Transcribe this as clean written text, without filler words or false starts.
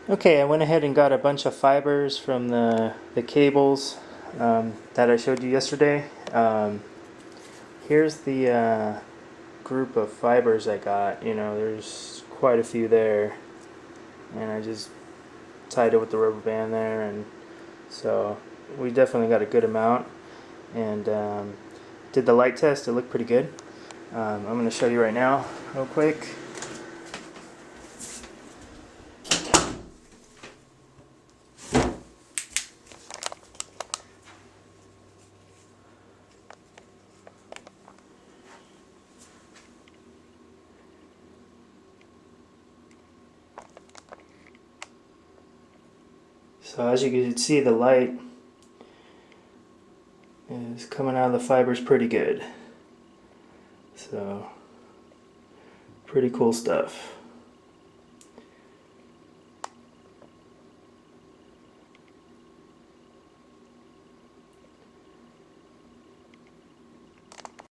Okay, I went ahead and got a bunch of fibers from the cables that I showed you yesterday. Here's the group of fibers I got. You know, there's quite a few there, and I just tied it with the rubber band there, and so we definitely got a good amount. And did the light test. It looked pretty good. I'm going to show you right now, real quick. So as you can see, the light is coming out of the fibers pretty good. So pretty cool stuff.